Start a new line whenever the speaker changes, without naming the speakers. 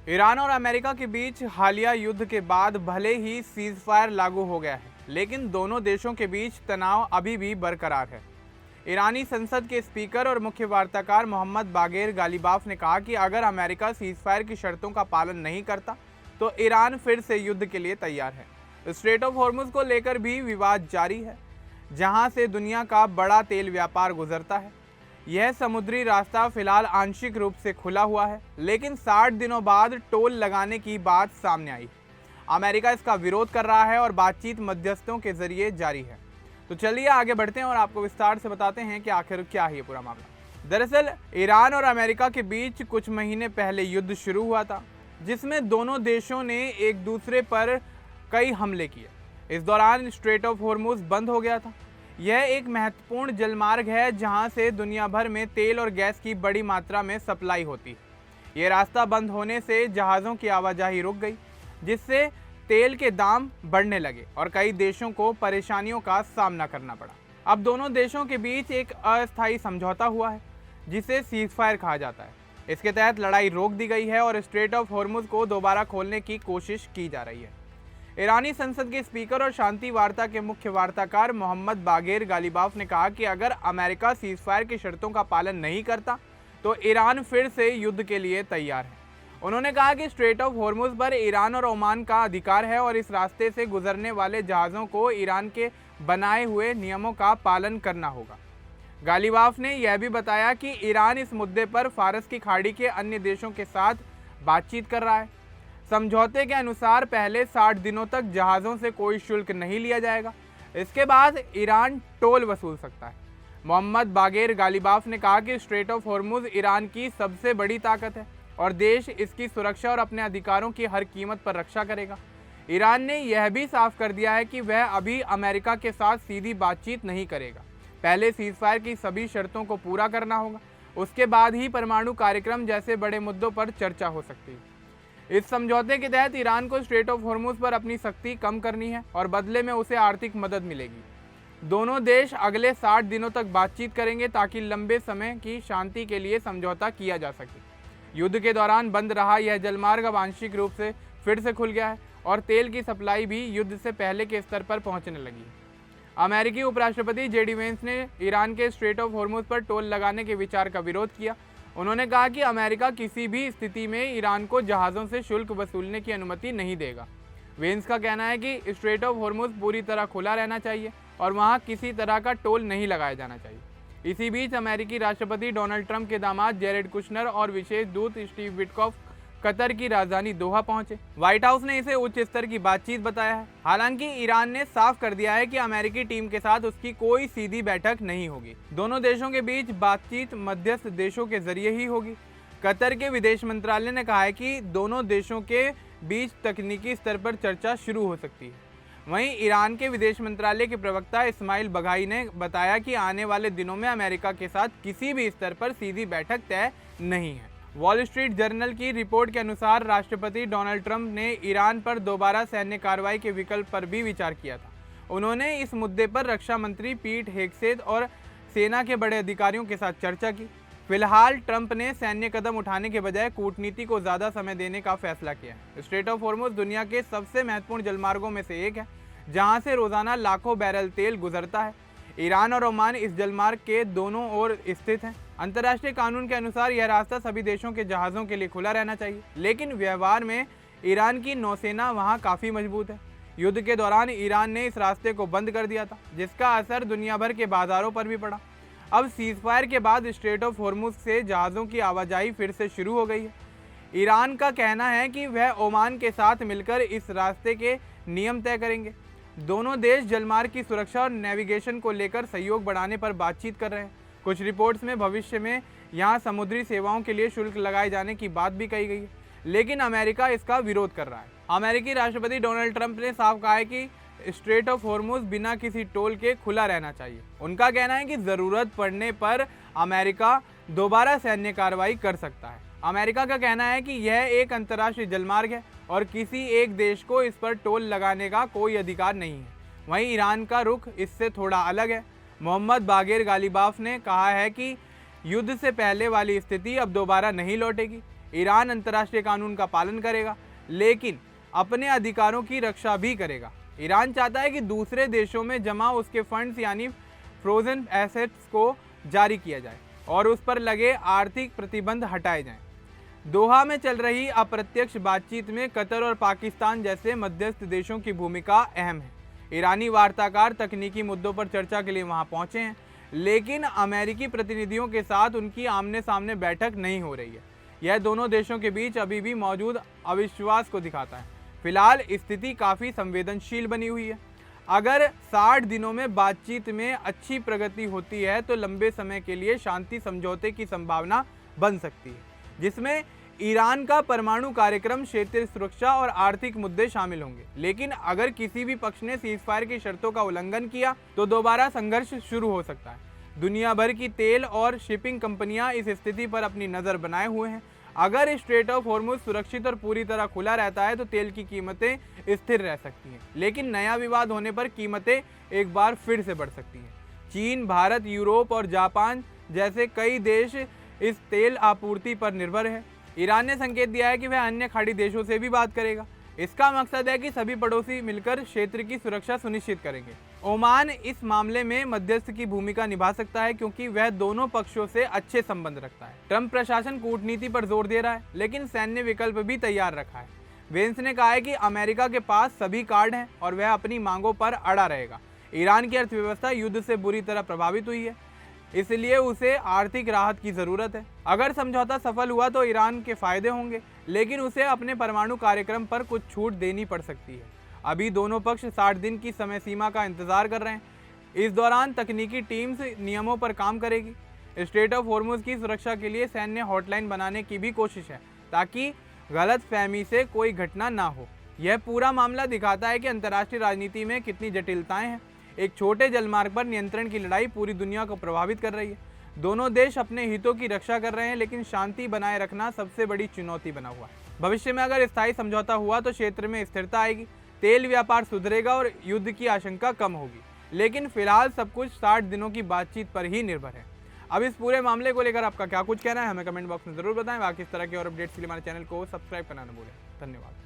Iran और America के बीच हालिया युद्ध के बाद भले ही सीज़फायर लागू हो गया है, लेकिन दोनों देशों के बीच तनाव अभी भी बरकरार है। ईरानी संसद के स्पीकर और मुख्य वार्ताकार मोहम्मद बागेर गालिबाफ ने कहा कि अगर अमेरिका सीज़फायर की शर्तों का पालन नहीं करता तो ईरान फिर से युद्ध के लिए तैयार है। स्ट्रेट ऑफ हॉर्मुज़ को लेकर भी विवाद जारी है, जहां से दुनिया का बड़ा तेल व्यापार गुजरता है। यह समुद्री रास्ता फिलहाल आंशिक रूप से खुला हुआ है, लेकिन 60 दिनों बाद टोल लगाने की बात सामने आई। अमेरिका इसका विरोध कर रहा है और बातचीत मध्यस्थों के जरिए जारी है। तो चलिए आगे बढ़ते हैं और आपको विस्तार से बताते हैं कि आखिर क्या है ये पूरा मामला। दरअसल ईरान और अमेरिका के बीच कुछ महीने पहले युद्ध शुरू हुआ था, जिसमें दोनों देशों ने एक दूसरे पर कई हमले किए। इस दौरान स्ट्रेट ऑफ हॉर्मुज़ बंद हो गया था। यह एक महत्वपूर्ण जलमार्ग है जहां से दुनिया भर में तेल और गैस की बड़ी मात्रा में सप्लाई होती है। ये रास्ता बंद होने से जहाज़ों की आवाजाही रुक गई, जिससे तेल के दाम बढ़ने लगे और कई देशों को परेशानियों का सामना करना पड़ा। अब दोनों देशों के बीच एक अस्थायी समझौता हुआ है, जिसे सीज़फायर कहा जाता है। इसके तहत लड़ाई रोक दी गई है और स्ट्रेट ऑफ हॉर्मुज़ को दोबारा खोलने की कोशिश की जा रही है। ईरानी संसद के स्पीकर और शांति वार्ता के मुख्य वार्ताकार मोहम्मद बागेर गालिबाफ ने कहा कि अगर अमेरिका सीज़फायर की शर्तों का पालन नहीं करता तो ईरान फिर से युद्ध के लिए तैयार है। उन्होंने कहा कि स्ट्रेट ऑफ हॉर्मुज़ पर ईरान और ओमान का अधिकार है और इस रास्ते से गुजरने वाले जहाज़ों को ईरान के बनाए हुए नियमों का पालन करना होगा। गालिबाफ ने यह भी बताया कि ईरान इस मुद्दे पर फारस की खाड़ी के अन्य देशों के साथ बातचीत कर रहा है। समझौते के अनुसार पहले 60 दिनों तक जहाज़ों से कोई शुल्क नहीं लिया जाएगा। इसके बाद ईरान टोल वसूल सकता है। मोहम्मद बागेर गालिबाफ ने कहा कि स्ट्रेट ऑफ हॉर्मुज़ ईरान की सबसे बड़ी ताकत है और देश इसकी सुरक्षा और अपने अधिकारों की हर कीमत पर रक्षा करेगा। ईरान ने यह भी साफ कर दिया है कि वह अभी अमेरिका के साथ सीधी बातचीत नहीं करेगा। पहले सीज़फायर की सभी शर्तों को पूरा करना होगा, उसके बाद ही परमाणु कार्यक्रम जैसे बड़े मुद्दों पर चर्चा हो सकती है। इस समझौते के तहत ईरान को स्ट्रेट ऑफ हॉर्मुज़ पर अपनी सख्ती कम करनी है और बदले में उसे आर्थिक मदद मिलेगी। दोनों देश अगले 60 दिनों तक बातचीत करेंगे ताकि लंबे समय की शांति के लिए समझौता किया जा सके। युद्ध के दौरान बंद रहा यह जलमार्ग अब आंशिक रूप से फिर से खुल गया है और तेल की सप्लाई भी युद्ध से पहले के स्तर पर पहुंचने लगी है। अमेरिकी उपराष्ट्रपति जेडी वेंस ने ईरान के स्ट्रेट ऑफ हॉर्मुज़ पर टोल लगाने के विचार का विरोध किया। उन्होंने कहा कि अमेरिका किसी भी स्थिति में ईरान को जहाज़ों से शुल्क वसूलने की अनुमति नहीं देगा। वेंस का कहना है कि स्ट्रेट ऑफ हॉर्मुज़ पूरी तरह खुला रहना चाहिए और वहां किसी तरह का टोल नहीं लगाया जाना चाहिए। इसी बीच अमेरिकी राष्ट्रपति डोनाल्ड ट्रंप के दामाद जेरेड कुशनर और विशेष दूत स्टीव विटकॉफ कतर की राजधानी दोहा पहुंचे। व्हाइट हाउस ने इसे उच्च स्तर की बातचीत बताया है। हालांकि ईरान ने साफ कर दिया है कि अमेरिकी टीम के साथ उसकी कोई सीधी बैठक नहीं होगी। दोनों देशों के बीच बातचीत मध्यस्थ देशों के जरिए ही होगी। कतर के विदेश मंत्रालय ने कहा है कि दोनों देशों के बीच तकनीकी स्तर पर चर्चा शुरू हो सकती है। वहीं ईरान के विदेश मंत्रालय के प्रवक्ता इस्माइल बघाई ने बताया कि आने वाले दिनों में अमेरिका के साथ किसी भी स्तर पर सीधी बैठक तय नहीं है। वॉल स्ट्रीट जर्नल की रिपोर्ट के अनुसार राष्ट्रपति डोनाल्ड ट्रंप ने ईरान पर दोबारा सैन्य कार्रवाई के विकल्प पर भी विचार किया था। उन्होंने इस मुद्दे पर रक्षा मंत्री पीट हेगसेथ और सेना के बड़े अधिकारियों के साथ चर्चा की। फिलहाल ट्रंप ने सैन्य कदम उठाने के बजाय कूटनीति को ज़्यादा समय देने का फैसला किया है। स्ट्रेट ऑफ हॉर्मुज़ दुनिया के सबसे महत्वपूर्ण जलमार्गों में से एक है, जहाँ से रोज़ाना लाखों बैरल तेल गुजरता है। ईरान और ओमान इस जलमार्ग के दोनों ओर स्थित हैं। अंतर्राष्ट्रीय कानून के अनुसार यह रास्ता सभी देशों के जहाज़ों के लिए खुला रहना चाहिए, लेकिन व्यवहार में ईरान की नौसेना वहां काफ़ी मजबूत है। युद्ध के दौरान ईरान ने इस रास्ते को बंद कर दिया था, जिसका असर दुनिया भर के बाजारों पर भी पड़ा। अब सीज़फायर के बाद स्ट्रेट ऑफ हॉर्मुज़ से जहाज़ों की आवाजाही फिर से शुरू हो गई है। ईरान का कहना है कि वह ओमान के साथ मिलकर इस रास्ते के नियम तय करेंगे। दोनों देश जलमार्ग की सुरक्षा और नेविगेशन को लेकर सहयोग बढ़ाने पर बातचीत कर रहे हैं। कुछ रिपोर्ट्स में भविष्य में यहां समुद्री सेवाओं के लिए शुल्क लगाए जाने की बात भी कही गई है, लेकिन अमेरिका इसका विरोध कर रहा है। अमेरिकी राष्ट्रपति डोनाल्ड ट्रंप ने साफ कहा है कि स्ट्रेट ऑफ हॉर्मुज़ बिना किसी टोल के खुला रहना चाहिए। उनका कहना है कि ज़रूरत पड़ने पर अमेरिका दोबारा सैन्य कार्रवाई कर सकता है। अमेरिका का कहना है कि यह एक अंतर्राष्ट्रीय जलमार्ग है और किसी एक देश को इस पर टोल लगाने का कोई अधिकार नहीं है। वहीं ईरान का रुख इससे थोड़ा अलग है। मोहम्मद बागेर गालिबाफ ने कहा है कि युद्ध से पहले वाली स्थिति अब दोबारा नहीं लौटेगी। ईरान अंतर्राष्ट्रीय कानून का पालन करेगा, लेकिन अपने अधिकारों की रक्षा भी करेगा। ईरान चाहता है कि दूसरे देशों में जमा उसके फंड्स यानी फ्रोजन एसेट्स को जारी किया जाए और उस पर लगे आर्थिक प्रतिबंध हटाए जाएं। दोहा में चल रही अप्रत्यक्ष बातचीत में कतर और पाकिस्तान जैसे मध्यस्थ देशों की भूमिका अहम है। ईरानी वार्ताकार तकनीकी मुद्दों पर चर्चा के लिए वहां पहुंचे हैं, लेकिन अमेरिकी प्रतिनिधियों के साथ उनकी आमने सामने बैठक नहीं हो रही है। यह दोनों देशों के बीच अभी भी मौजूद अविश्वास को दिखाता है। फिलहाल स्थिति काफ़ी संवेदनशील बनी हुई है। अगर 60 दिनों में बातचीत में अच्छी प्रगति होती है तो लंबे समय के लिए शांति समझौते की संभावना बन सकती है, जिसमें ईरान का परमाणु कार्यक्रम, क्षेत्रीय सुरक्षा और आर्थिक मुद्दे शामिल होंगे। लेकिन अगर किसी भी पक्ष ने सीजफायर की शर्तों का उल्लंघन किया तो दोबारा संघर्ष शुरू हो सकता है। दुनिया भर की तेल और शिपिंग कंपनियां इस स्थिति पर अपनी नज़र बनाए हुए हैं। अगर स्ट्रेट ऑफ हॉर्मुज सुरक्षित और पूरी तरह खुला रहता है तो तेल की कीमतें स्थिर रह सकती हैं, लेकिन नया विवाद होने पर कीमतें एक बार फिर से बढ़ सकती हैं। चीन, भारत, यूरोप और जापान जैसे कई देश इस तेल आपूर्ति पर निर्भर है। ईरान ने संकेत दिया है कि वह अन्य खाड़ी देशों से भी बात करेगा। इसका मकसद है कि सभी पड़ोसी मिलकर क्षेत्र की सुरक्षा सुनिश्चित करेंगे। ओमान इस मामले में मध्यस्थ की भूमिका निभा सकता है क्योंकि वह दोनों पक्षों से अच्छे संबंध रखता है। ट्रंप प्रशासन कूटनीति पर जोर दे रहा है, लेकिन सैन्य विकल्प भी तैयार रखा है। वेंस ने कहा है कि अमेरिका के पास सभी कार्ड हैं और वह अपनी मांगों पर अड़ा रहेगा। ईरान की अर्थव्यवस्था युद्ध से बुरी तरह प्रभावित हुई है, इसलिए उसे आर्थिक राहत की ज़रूरत है। अगर समझौता सफल हुआ तो ईरान के फायदे होंगे, लेकिन उसे अपने परमाणु कार्यक्रम पर कुछ छूट देनी पड़ सकती है। अभी दोनों पक्ष 60 दिन की समय सीमा का इंतजार कर रहे हैं। इस दौरान तकनीकी टीम्स नियमों पर काम करेगी। स्ट्रेट ऑफ हॉर्मुज की सुरक्षा के लिए सैन्य हॉटलाइन बनाने की भी कोशिश है, ताकि गलतफहमी से कोई घटना ना हो। यह पूरा मामला दिखाता है कि अंतर्राष्ट्रीय राजनीति में कितनी जटिलताएं हैं। एक छोटे जलमार्ग पर नियंत्रण की लड़ाई पूरी दुनिया को प्रभावित कर रही है। दोनों देश अपने हितों की रक्षा कर रहे हैं, लेकिन शांति बनाए रखना सबसे बड़ी चुनौती बना हुआ है। भविष्य में अगर स्थायी समझौता हुआ तो क्षेत्र में स्थिरता आएगी, तेल व्यापार सुधरेगा और युद्ध की आशंका कम होगी। लेकिन फिलहाल सब कुछ 60 दिनों की बातचीत पर ही निर्भर है। अब इस पूरे मामले को लेकर आपका क्या कुछ कहना है, हमें कमेंट बॉक्स में जरूर बताएं। बाकी इस तरह के और अपडेट्स के लिए हमारे चैनल को सब्सक्राइब करना न भूलें। धन्यवाद।